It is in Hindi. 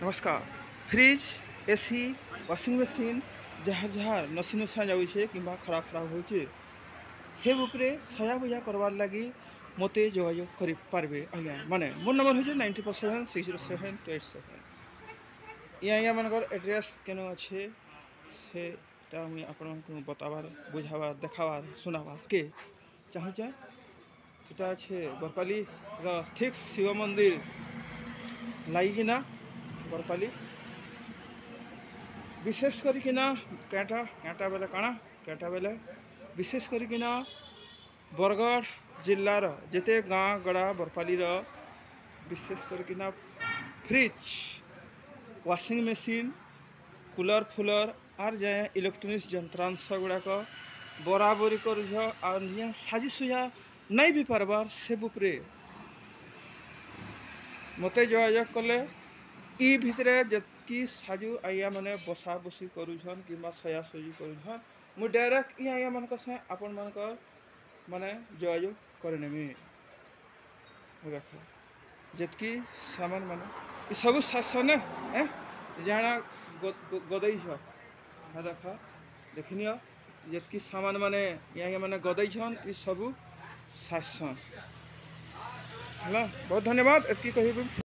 नमस्कार। फ्रिज, एसी, वाशिंग मशीन जहाँ जहाँ नसी नुसा जाऊे कि खराब खराब होचे सब उपरे सया बुझा करवार लगी मते जोगाजोग कर पारबे आज्ञा माने मोर नंबर हो 9446072887 ये आज्ञा मानकर एड्रेस केन अच्छे से मुझे आपण बताबार बुझाबार देखाबार सुनाबार के चाहूचे। यहाँ अच्छे बरपाली ठीक शिव मंदिर लागिना बरपाली विशेष करिकिना कैंटा कैंटा बेले काना कैंटा बेले विशेष करिकिना बरगढ़ जिल्लार जेते गाँ गड़ा बरपाली विशेष करिकिना फ्रिज वाशिंग मशीन कूलर फुलर आर जाए इलेक्ट्रोनिक्स यंत्रांश गुड़ाक बराबरी कर साजी सुजा नहीं भी पारबार से उपरे मते जोगाजोग कले ई भितरे जतकी साजू आइया माने बसा बसी करूछन कि सया सजी करूछन मु डायरेक्ट ई आइया मानक से आपण मानक माने जोगाजोग करनेमी देख जतकी सामान माने ई सब शासन है जाना गदई छ देख देखनियो जतकी सामान माने या माने गदई छन ई सब शासन हला बहुत धन्यवाद एतकी कहिबे।